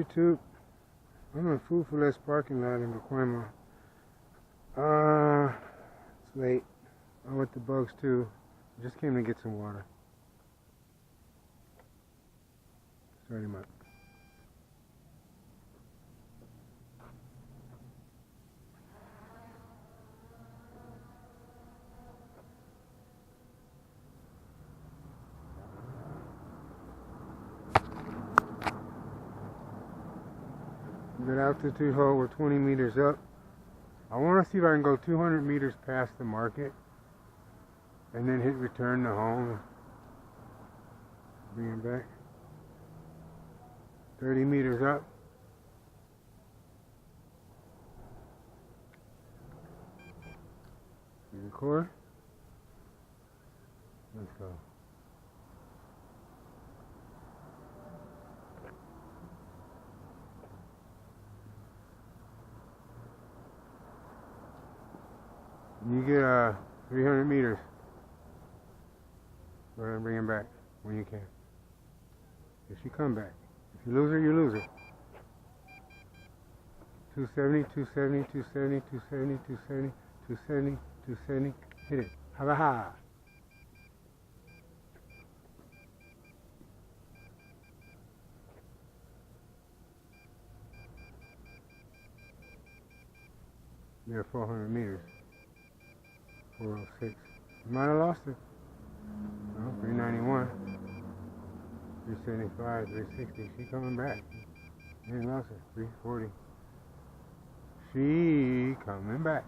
YouTube? I'm in Food for Less parking lot in Pacoima. It's late. I went to Bugs too. Just came to get some water. Sorry, much. Good altitude hole, we're 20 meters up. I want to see if I can go 200 meters past the market and then hit return to home. Bring it back. 30 meters up. You record? Let's go. You get 300 meters. Go ahead and bring him back when you can. If she come back. If you lose her, you lose her. 270, 270, 270, 270, 270, 270, 270. Hit it. Ha ha ha. There, 400 meters. 406. You might have lost it. No, 391. 375, 360. She coming back. You ain't lost it. 340. She coming back.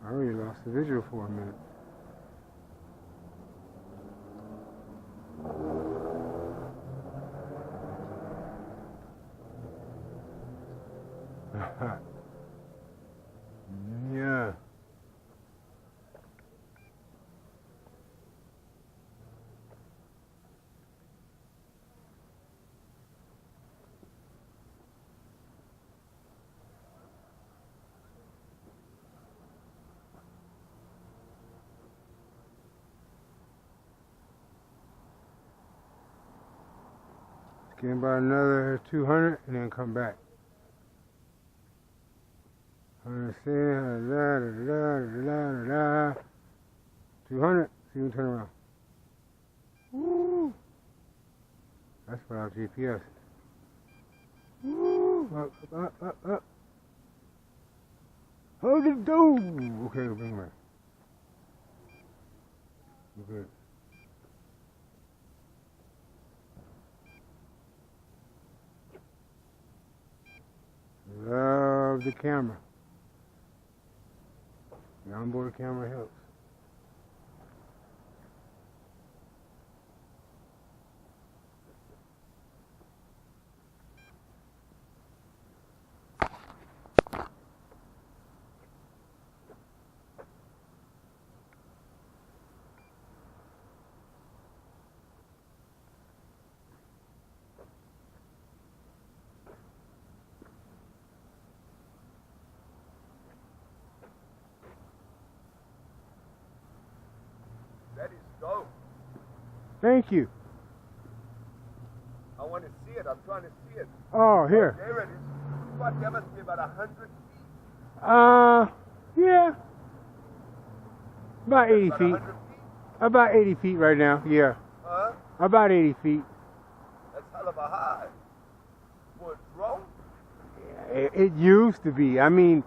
I already lost the visual for a minute. Yeah. Get about another 200 and then come back. 200. See you turn around. Woo! That's without GPS. Woo! Up. Hold it down. Okay, we'll bring it back. We're good. Love the camera. The onboard camera helps. That is dope. Thank you. I want to see it. I'm trying to see it. Oh, here. There it is. What, that must be about 100 feet. Yeah. About 80 About feet. 100 feet? About 80 feet right now, yeah. Huh? About 80 feet. That's hell of a high. For a drone? It used to be. I mean,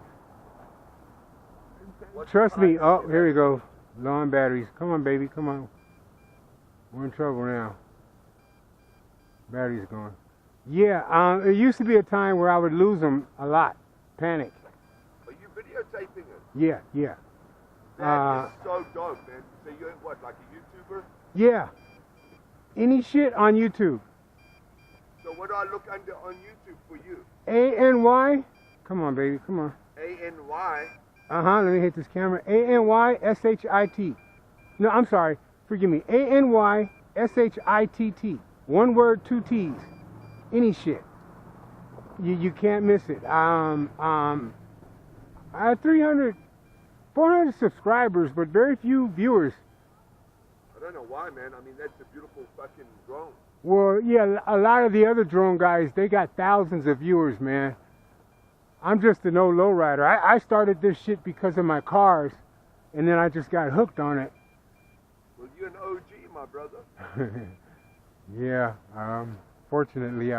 trust me. Oh, here we go. Low on batteries. Come on, baby. Come on. We're in trouble now. Battery's gone. Yeah, it used to be a time where I would lose them a lot. Panic. Are you videotaping it? Yeah. That is so dope, man. So you're what, like a YouTuber? Yeah. Any shit on YouTube. So what do I look under on YouTube for you? ANY. Come on, baby. Come on. ANY. Let me hit this camera. ANYSHIT. No, I'm sorry. Forgive me. ANYSHITT. One word, two T's. Any shit. You can't miss it. I have 400 subscribers, but very few viewers. don't know why, man. I mean, that's a beautiful fucking drone. Well, yeah, a lot of the other drone guys, they got thousands of viewers, man. I'm just an old lowrider. I started this shit because of my cars, and then I just got hooked on it. Well, you're an OG, my brother. Yeah, fortunately,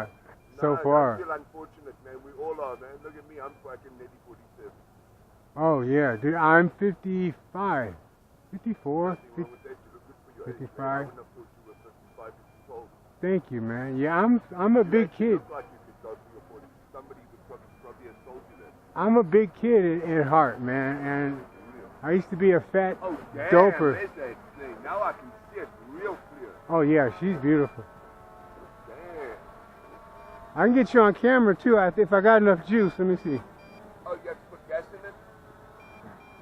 so No, far. I feel unfortunate, man. We all are, man. Look at me. I'm fucking nearly 47. Oh, yeah, dude, I'm 55. 54? Nothing wrong with that. You look good for your age, 55. man. I wouldn't have thought you were 55 if you told me. Thank you, man. Yeah, I'm a big You kid. look like you could go for your 40. Somebody would probably have told you that. I'm a big kid at heart, man, and I used to be a fat Oh, damn. doper. There's that thing. Now I can see it real clear. Oh, yeah, she's beautiful. Damn. I can get you on camera, too, if I got enough juice. Let me see. Oh, you have to put gas in it?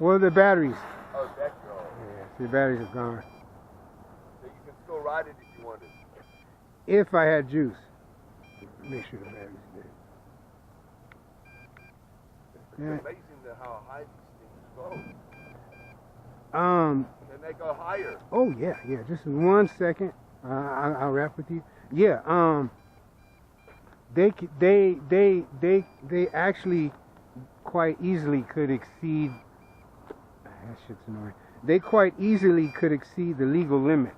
Well, the batteries. Oh, that's all. Yeah, see, the batteries are gone. So you can still ride it if you wanted. If I had juice. Make sure the battery's dead. It's Yeah. amazing how high these things go. Um, And they go higher. oh, yeah, just in 1 second. I'll wrap with you. Yeah, they actually quite easily could exceed, that shit's annoying. They quite easily could exceed the legal limit.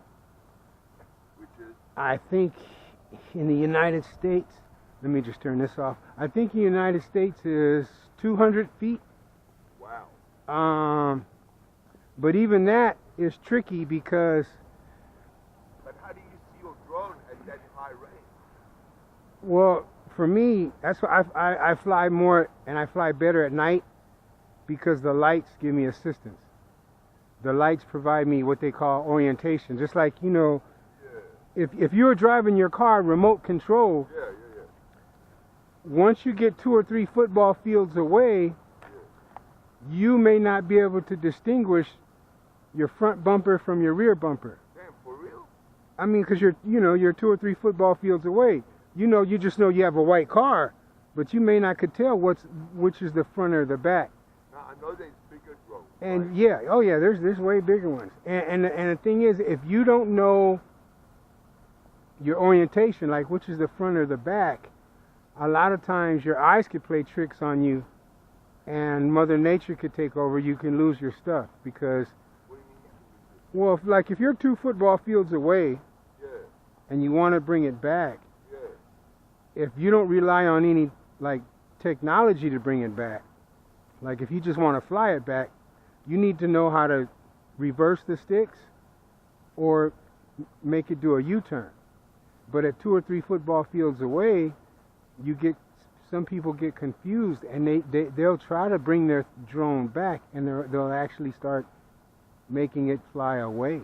Which is? I think in the United States, let me just turn this off. I think the United States is 200 feet. Wow. But even that is tricky because, But how do you see your drone at that high range? well, for me, that's why I fly more and I fly better at night because the lights give me assistance. The lights provide me what they call orientation. Just like, you know, Yeah. if you're driving your car remote control, Yeah. once you get 2 or 3 football fields away, you may not be able to distinguish your front bumper from your rear bumper. Damn, for real? I mean, because you're 2 or 3 football fields away. You just know you have a white car, but you may not could tell which is the front or the back. Now, I know there's bigger drones. And right? yeah, oh yeah, there's way bigger ones. And the thing is, if you don't know your orientation, like which is the front or the back, a lot of times your eyes could play tricks on you, and Mother Nature could take over. You can lose your stuff because, What do you mean? well, if you're 2 football fields away Yeah. and you want to bring it back, Yeah. if you don't rely on any like technology to bring it back, like if you just want to fly it back, you need to know how to reverse the sticks or make it do a U-turn. But at 2 or 3 football fields away, some people get confused and they'll try to bring their drone back and they'll actually start making it fly away.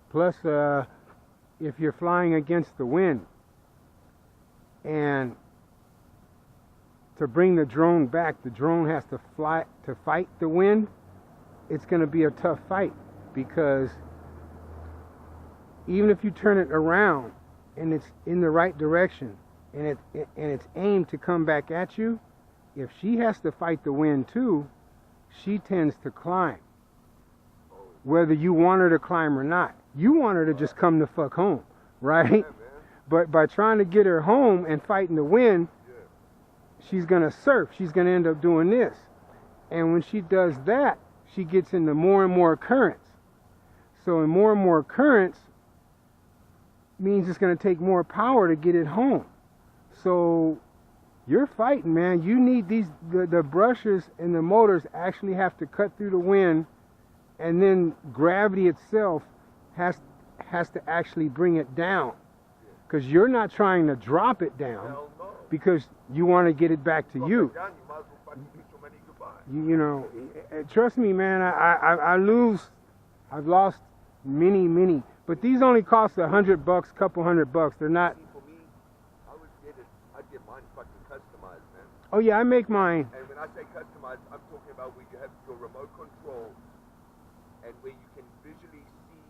Plus, if you're flying against the wind and to bring the drone back, the drone has to fly to fight the wind. It's going to be a tough fight because even if you turn it around and it's in the right direction and it's aimed to come back at you, if she has to fight the wind too, she tends to climb. Whether you want her to climb or not. You want her to just come the fuck home, right? Yeah, man. But by trying to get her home and fighting the wind, she's going to surf. She's going to end up doing this. And when she does that, she gets into more and more currents. So in more and more currents means it's going to take more power to get it home. So you're fighting, man. You need the brushes and the motors actually have to cut through the wind, and then gravity itself has to actually bring it down. Because you're not trying to drop it down. Hell no. Because you want to get it back to Drop you. it down, you might as well fucking kiss your money goodbye. You know, trust me, man. I've lost many, but these only cost $100, couple $100. They're not. See, for me, I'd get mine fucking customized, man. Oh yeah, I make mine. And when I say customized, I'm talking about where you have your remote control and where you can visually see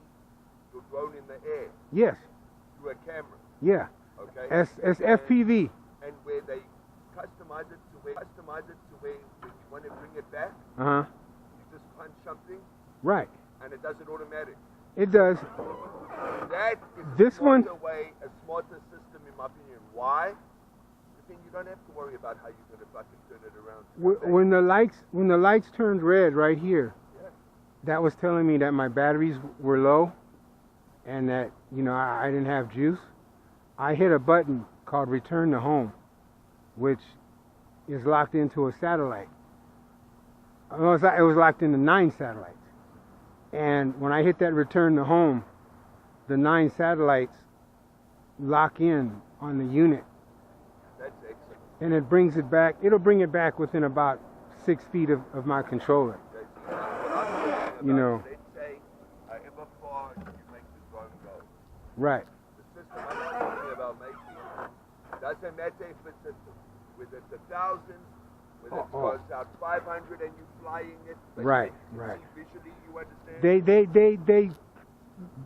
your drone in the air Yes. through a camera. Yeah. Okay. As FPV. And where they customize it to where when you want to bring it back, Uh huh. you just punch something Right. and it does it automatic. It does. That is This one- way a smarter system, in my opinion. Why? Because then you don't have to worry about how you're going to fucking turn it around. When the lights turned red right here, Yeah. that was telling me that my batteries were low, and that I didn't have juice. I hit a button called Return to Home, which is locked into a satellite. It was locked into 9 satellites. And when I hit that Return to Home, the 9 satellites lock in on the unit. That's excellent. And it brings it back. It'll bring it back within about 6 feet of my controller. What I'm talking about, You know. let's say, however far you make the drone go. Right. The system I'm talking about making doesn't matter if it's whether it's 1,000, whether it goes out 500 and you're flying it. But Right, you right. see visually, you understand? They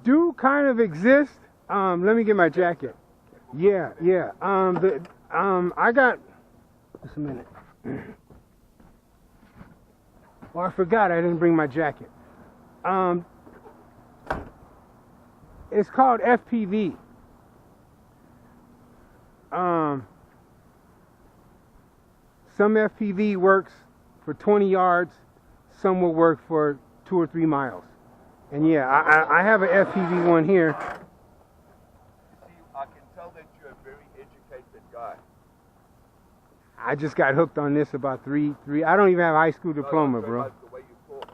do kind of exist. Let me get my jacket. Yeah. I got. Just a minute. Oh, I forgot I didn't bring my jacket. It's called FPV. Some FPV works for 20 yards. Some will work for 2 or 3 miles. And yeah, I have an FPV one here. You see, I can tell that you're a very educated guy. I just got hooked on this about three. I don't even have a high school diploma, No, bro. like the way you talk.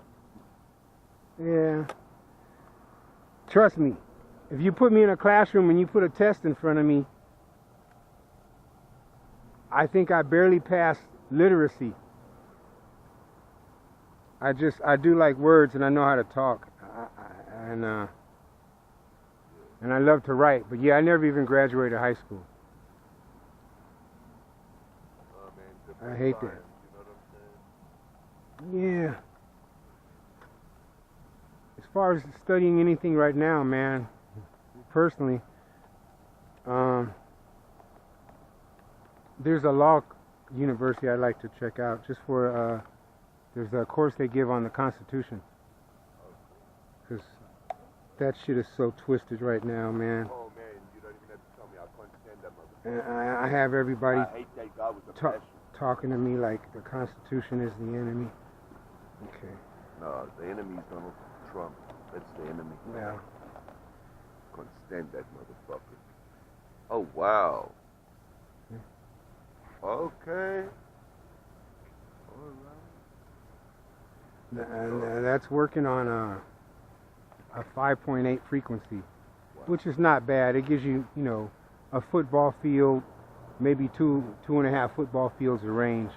Yeah. Trust me. If you put me in a classroom and you put a test in front of me, I think I barely passed literacy. I do like words and I know how to talk. And I love to write. But yeah, I never even graduated high school. Oh, man, I hate science, that. You know what I'm saying? Yeah. As far as studying anything right now, man, personally, there's a law university I'd like to check out just for, there's a course they give on the Constitution. Because that shit is so twisted right now, man. Oh, man, you don't even have to tell me. I can't stand that motherfucker. And I have everybody I hate that guy with the passion. talking to me like the Constitution is the enemy. Okay. No, the enemy's Donald Trump. That's the enemy. Yeah. Can't stand that motherfucker. Oh, wow. Okay. All right. And that's working on a 5.8 frequency, which is not bad. It gives you, a football field, maybe two and a half football fields of range.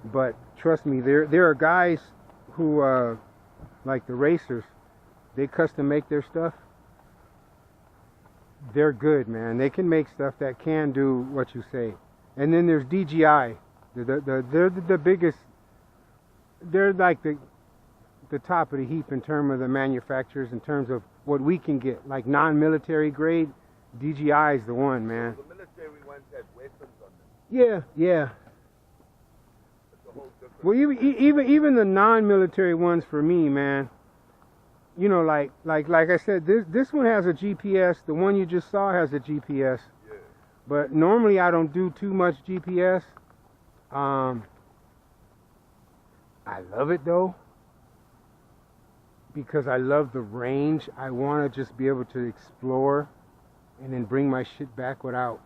But trust me, there are guys who, like the racers, they custom make their stuff. They're good, man. They can make stuff that can do what you say. And then there's DJI. They're the biggest. They're like the top of the heap in terms of the manufacturers, in terms of what we can get, like non-military grade. DJI is the one, man. The military ones have weapons on them. Yeah. It's a whole different. Well, even the non-military ones for me, man. Like I said, this one has a GPS. The one you just saw has a GPS. Yeah. But normally I don't do too much GPS. I love it though, because I love the range. I want to just be able to explore and then bring my shit back without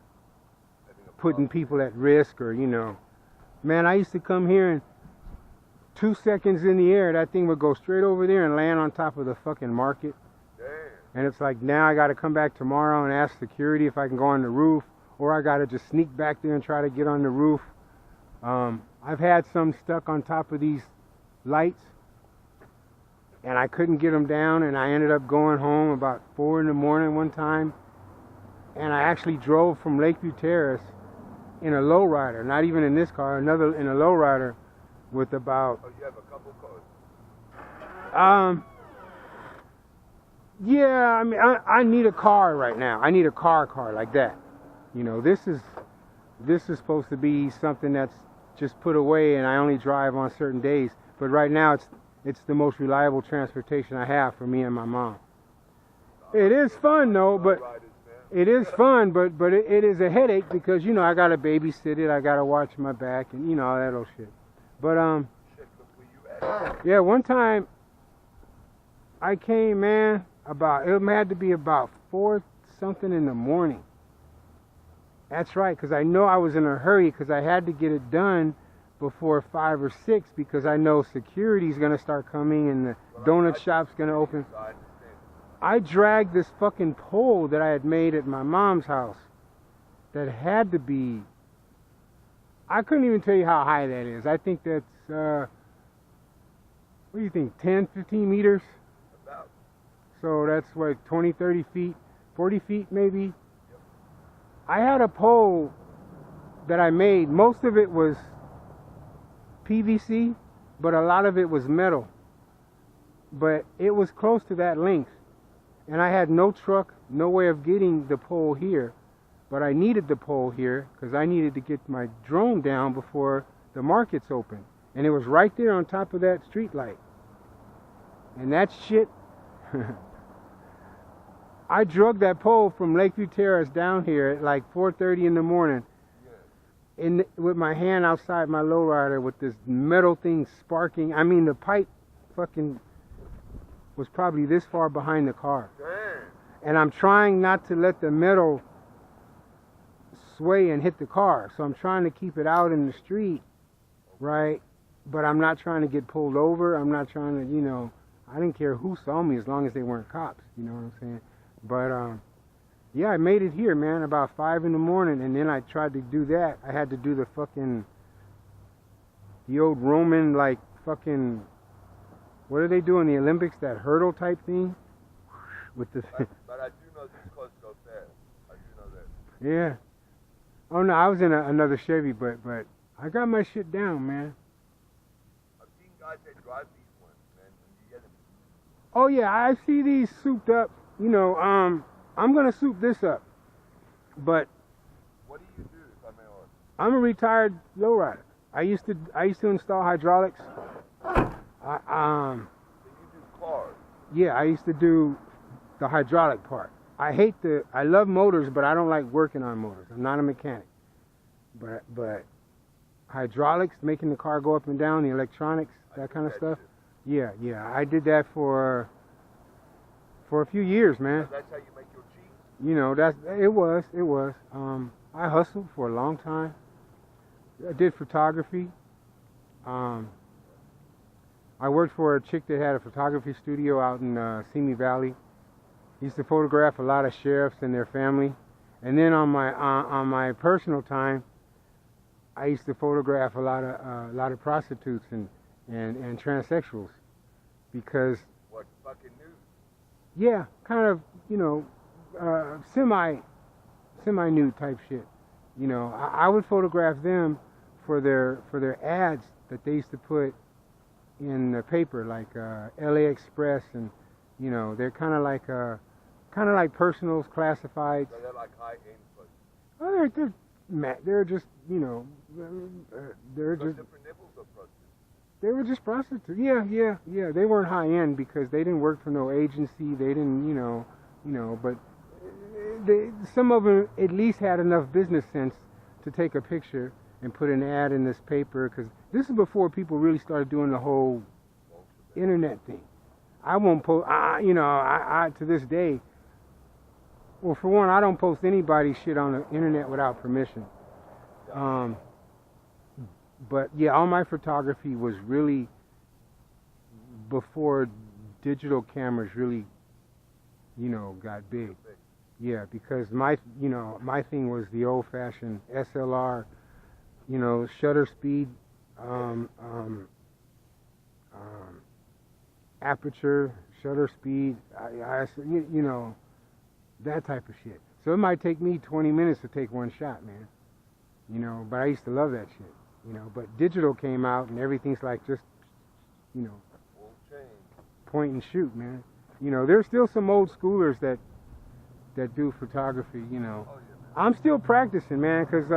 putting people at risk or, Man, I used to come here and 2 seconds in the air, that thing would go straight over there and land on top of the fucking market. Damn. And it's like, now I got to come back tomorrow and ask security if I can go on the roof, or I got to just sneak back there and try to get on the roof. I've had some stuck on top of these lights, and I couldn't get them down, and I ended up going home about 4 in the morning one time, and I actually drove from Lakeview Terrace in a lowrider, not even in this car, in a lowrider with about... Oh, you have a couple cars? Yeah, I mean, I need a car right now. I need a car like that. This is supposed to be something that's just put away and I only drive on certain days. But right now it's the most reliable transportation I have for me and my mom. It is fun though, but it is fun, but it is a headache because you know I gotta babysit it, I gotta watch my back, and you know all that old shit. But yeah, one time I came, man, it had to be about 4 something in the morning. That's right, because I know I was in a hurry because I had to get it done before 5 or 6 because I know security's gonna start coming and the donut shop's gonna open. I dragged this fucking pole that I had made at my mom's house that had to be, I couldn't even tell you how high that is. I think that's, what do you think, 10, 15 meters? About. So that's what, 20, 30 feet, 40 feet maybe? Yep. I had a pole that I made. Most of it was PVC, but a lot of it was metal. But it was close to that length. And I had no truck, no way of getting the pole here. But I needed the pole here because I needed to get my drone down before the markets open. And it was right there on top of that street light. And that shit, I drug that pole from Lakeview Terrace down here at like 4:30 in the morning. With my hand outside my lowrider with this metal thing sparking. I mean, the pipe fucking was probably this far behind the car. And I'm trying not to let the metal sway and hit the car. So I'm trying to keep it out in the street, right? But I'm not trying to get pulled over. I'm not trying to, you know, I didn't care who saw me as long as they weren't cops. You know what I'm saying? But, yeah, I made it here, man, about 5 in the morning. And then I tried to do that. I had to do the old Roman, like, fucking, what do they do in the Olympics? That hurdle type thing? With the. But I do know these cars go fast. I do know that. Yeah. Oh no, I was in another Chevy, but I got my shit down, man. I've seen guys that drive these ones, man. When you get them. Oh yeah, I see these souped up. You know, I'm gonna soup this up. But. What do you do, if I may ask? I'm a retired lowrider. I used to install hydraulics. So you do cars? Yeah, I used to do the hydraulic part. I love motors, but I don't like working on motors. I'm not a mechanic. But hydraulics, making the car go up and down, the electronics, that kind of stuff. Yeah, I did that for a few years, man. So that's how you make your cheese? You know, it was. I hustled for a long time. I did photography. I worked for a chick that had a photography studio out in Simi Valley. Used to photograph a lot of sheriffs and their family. And then on my personal time, I used to photograph a lot of prostitutes and transsexuals, because. What, fucking nude? Yeah, kind of, you know, semi-nude type shit. You know, I would photograph them for their ads that they used to put in the paper, like LA Express, and you know, they're kind of like personals, classifieds. So they're like high-end places. Oh, they're just, you know, they're just different nipples or prostitutes? They were just prostitutes. Yeah. They weren't high-end because they didn't work for no agency. They didn't, you know, but some of them at least had enough business sense to take a picture and put an ad in this paper, because this is before people really started doing the whole internet thing. I won't post, you know, I to this day, well, for one, I don't post anybody's shit on the internet without permission. But yeah, all my photography was really before digital cameras really, you know, got big. Yeah, because my thing was the old-fashioned SLR, you know, shutter speed, aperture, shutter speed, you know, that type of shit. So it might take me 20 minutes to take one shot, man. You know, but I used to love that shit. You know, but digital came out and everything's like just, you know, point and shoot, man. You know, there's still some old schoolers that do photography, you know. Oh, yeah, I'm still practicing, man, because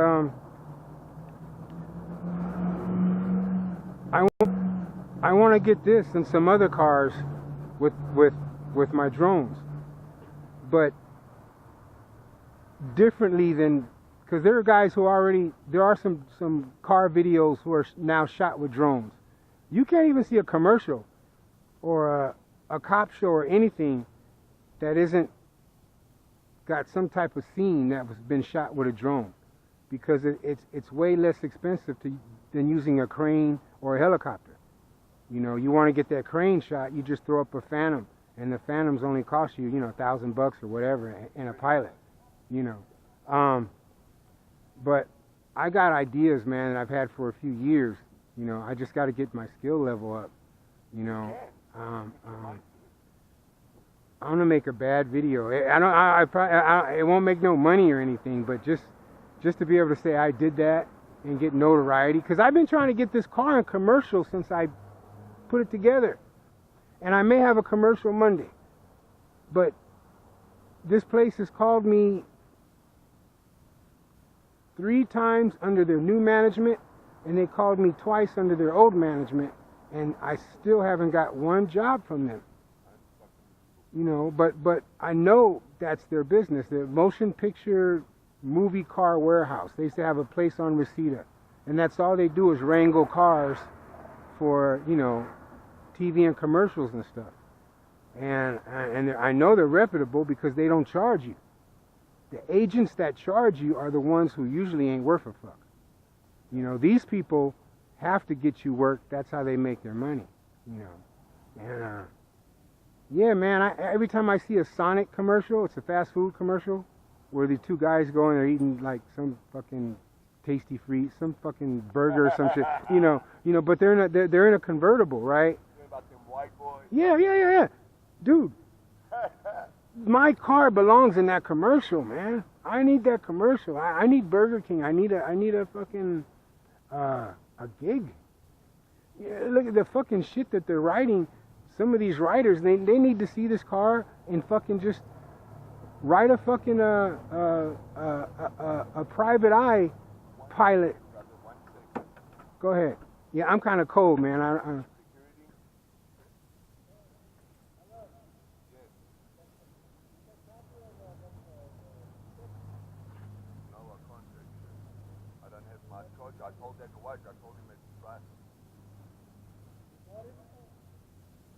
I want to get this and some other cars with my drones. but differently than, because there are guys who there are some car videos who are now shot with drones. You can't even see a commercial or a cop show or anything that isn't got some type of scene that was been shot with a drone, because it's way less expensive than using a crane or a helicopter. You know, you want to get that crane shot, you just throw up a Phantom, and the Phantoms only cost you, $1,000 or whatever, and a pilot, But I got ideas, man, that I've had for a few years. I just got to get my skill level up. I'm gonna make a bad video. It won't make no money or anything, but just to be able to say I did that and get notoriety, because I've been trying to get this car in commercial since I put it together, and I may have a commercial Monday. But this place has called me 3 times under their new management, and they called me twice under their old management, and I still haven't got one job from them. But I know that's their business. The motion picture movie car warehouse. They used to have a place on Reseda, and that's all they do is wrangle cars for TV and commercials and stuff. And I know they're reputable because they don't charge you. The agents that charge you are the ones who usually ain't worth a fuck. These people have to get you work. That's how they make their money. And yeah, man, every time I see a Sonic commercial, it's a fast food commercial, where the 2 guys go and they're eating like some fucking tasty free, some fucking burger or some shit, but they're in a convertible, right? About them white boys. Yeah. Dude, my car belongs in that commercial, man. I need that commercial. I need Burger King. I need a fucking a gig. Yeah, look at the fucking shit that they're writing. Some of these writers, they need to see this car and fucking just write a fucking a private eye pilot. Go ahead. Yeah, I'm kind of cold, man. I told that to watch. I told him it's right.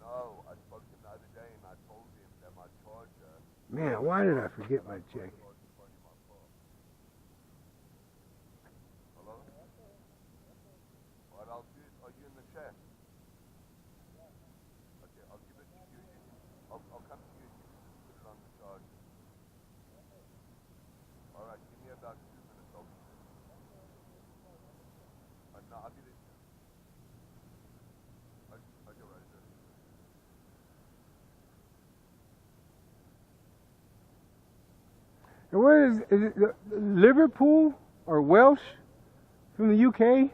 No, I spoke to him the other day and I told him that my charger. Man, why did I forget my jacket? Hello? What I'll do is, are you in the chat? Okay, I'll give it to you. I'll come to you and put it on the charger. Alright, give me about 2 minutes. No, I'll be there. Okay, right there. And what is it Liverpool or Welsh from the UK?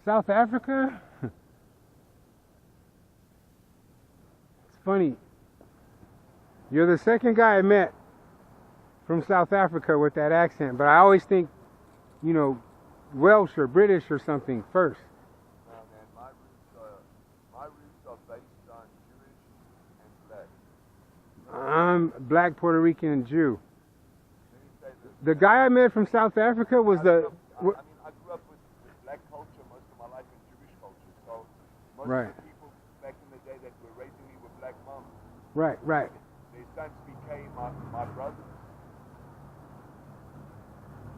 South Africa? It's funny. You're the second guy I met from South Africa with that accent, but I always think, Welsh or British or something first. No, man, my roots are based on Jewish and black. I'm black, Puerto Rican, and Jew. The guy I met from South Africa was I grew up with black culture most of my life and Jewish culture. So most of the people back in the day that were raising me with black moms. Right. Their sons became my brothers.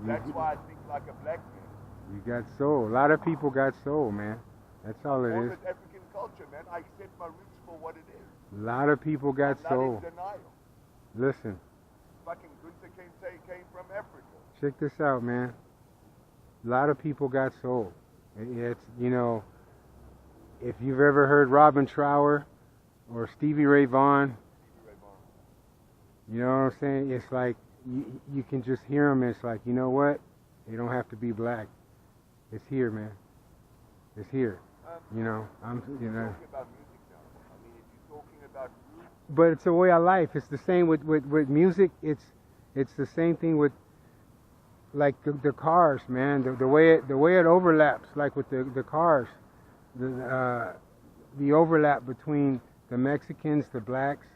That's why I think like a black man. You got soul. A lot of people got soul, man. That's all it is. It's African culture, man. I accept my roots for what it is. A lot of people got I'm soul. not in denial. Listen. Fucking Gunther came from Africa. Check this out, man. A lot of people got soul. It's, if you've ever heard Robin Trower or Stevie Ray Vaughan, you know what I'm saying? It's like, you can just hear them. It's like, you know what? They don't have to be black. It's here, man. It's here. Talking about music now. I mean, if you're talking about roots. But it's a way of life. It's the same with music. It's the same thing with like the cars, man. The way it overlaps, like with the cars, the overlap between the Mexicans, the blacks,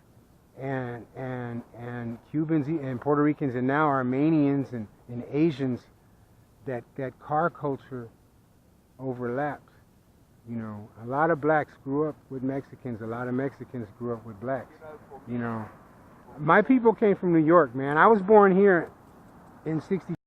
and Cubans and Puerto Ricans and now Armenians and Asians, that car culture overlapped. You know, a lot of blacks grew up with Mexicans. A lot of Mexicans grew up with blacks. You know, my people came from New York, man. I was born here in '60.